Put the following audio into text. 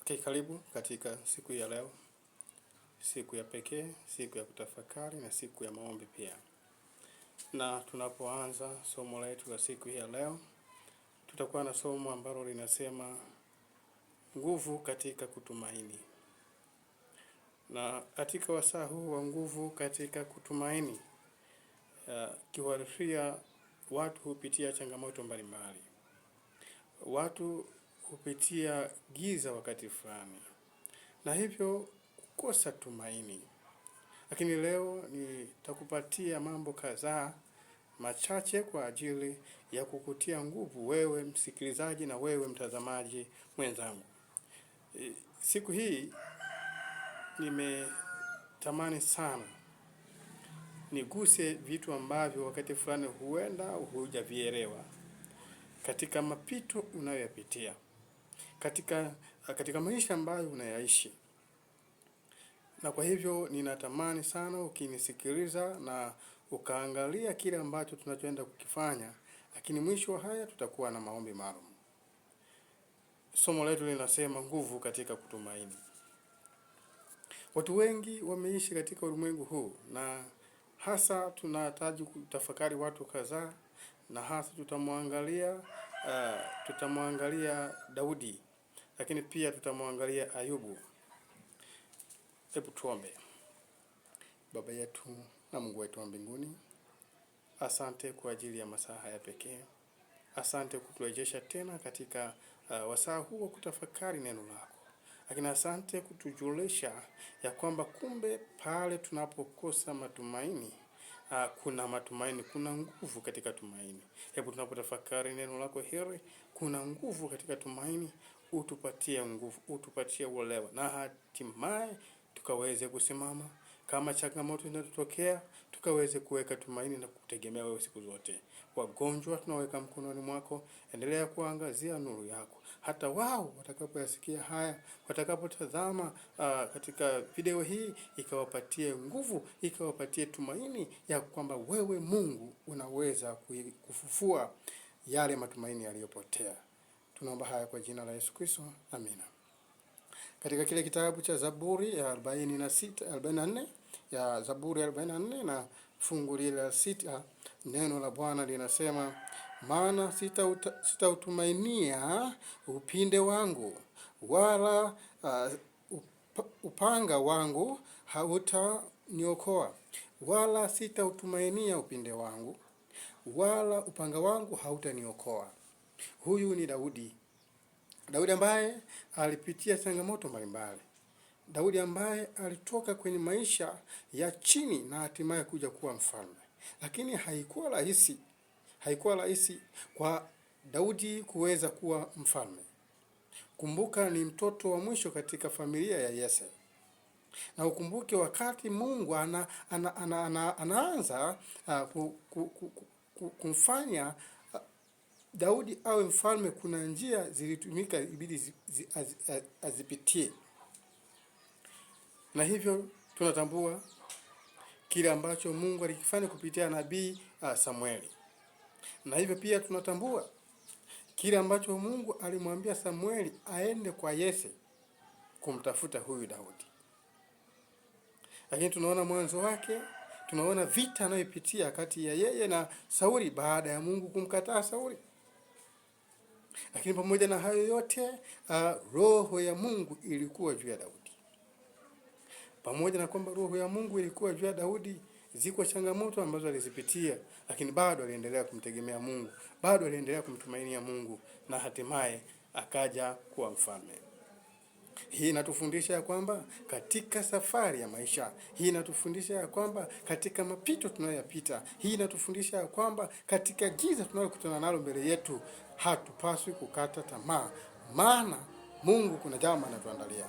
Okay, karibu katika siku ya leo, siku ya pekee, siku ya kutafakari na siku ya maombi pia. Na tunapoanza somo letu la siku ya leo, tutakuwa na somo ambalo linasema nguvu katika kutumaini. Na katika wasaa huu wa nguvu katika kutumaini, kiuhalisia watu hupitia changamoto mbalimbali. Watu hupitia giza wakati fulani, na hivyo kukosa tumaini. Lakini leo nitakupatia mambo kadhaa machache kwa ajili ya kukutia nguvu wewe msikilizaji na wewe mtazamaji mwenzangu. Siku hii nimetamani sana niguse vitu ambavyo wakati fulani huenda hujavielewa katika mapito unayoyapitia, katika maisha ambayo unayaishi. Na kwa hivyo ninatamani sana ukinisikiliza na ukaangalia kile ambacho tunachoenda kukifanya, lakini mwisho wa haya tutakuwa na maombi maalum. Somo letu linasema nguvu katika kutumaini. Watu wengi wameishi katika ulimwengu huu, na hasa tunahitaji kutafakari watu kadhaa, na hasa tutamwangalia Daudi, lakini pia tutamwangalia Ayubu. Hebu tuombe. Baba yetu na Mungu wetu wa mbinguni, asante kwa ajili ya masaa haya pekee. Asante kuturejesha tena katika wasaa huu wa kutafakari neno lako. Lakini asante kutujulisha ya kwamba kumbe pale tunapokosa matumaini, kuna matumaini, kuna nguvu katika tumaini. Hebu tunapotafakari neno lako hili, kuna nguvu katika tumaini, utupatie nguvu, utupatie uelewa, na hatimaye tukaweze kusimama. Kama changamoto inatokea, tukaweze kuweka tumaini na kutegemea wewe siku zote. Wagonjwa tunaweka mkononi mwako, endelea kuangazia nuru yako. Hata wao watakapoyasikia haya, watakapotazama katika video hii, ikawapatie nguvu, ikawapatie tumaini ya kwamba wewe Mungu unaweza kufufua yale matumaini yaliyopotea. Tunaomba haya kwa jina la Yesu Kristo. Amina. Katika kile kitabu cha Zaburi ya 44 ya Zaburi 44 na fungu lile la 6, neno la Bwana linasema, maana sitautumainia upinde wangu, wala upanga wangu hautaniokoa. Wala sitautumainia upinde wangu, wala upanga wangu hautaniokoa. Huyu ni Daudi. Daudi ambaye alipitia changamoto mbalimbali. Daudi ambaye alitoka kwenye maisha ya chini na hatimaye kuja kuwa mfalme. Lakini haikuwa rahisi kwa Daudi kuweza kuwa mfalme. Kumbuka ni mtoto wa mwisho katika familia ya Yese. Na ukumbuke wakati Mungu anaanza kumfanya Daudi awe mfalme, kuna njia zilitumika ibidi azipitie. Na hivyo tunatambua kile ambacho Mungu alikifanya kupitia nabii Samueli. Na hivyo pia tunatambua kile ambacho Mungu alimwambia Samueli aende kwa Yese kumtafuta huyu Daudi. Lakini tunaona mwanzo wake, tunaona vita anayopitia kati ya yeye na Sauli baada ya Mungu kumkataa Sauli. Lakini pamoja na hayo yote, roho ya Mungu ilikuwa juu ya Daudi. Pamoja na kwamba roho ya Mungu ilikuwa juu ya Daudi, ziko changamoto ambazo alizipitia, lakini bado aliendelea kumtegemea Mungu, bado aliendelea kumtumainia Mungu, na hatimaye akaja kuwa mfalme. Hii inatufundisha ya kwamba katika safari ya maisha, hii inatufundisha ya kwamba katika mapito tunayoyapita, hii inatufundisha ya kwamba katika giza tunalokutana nalo mbele yetu, hatupaswi kukata tamaa, maana Mungu kuna jambo anatuandalia.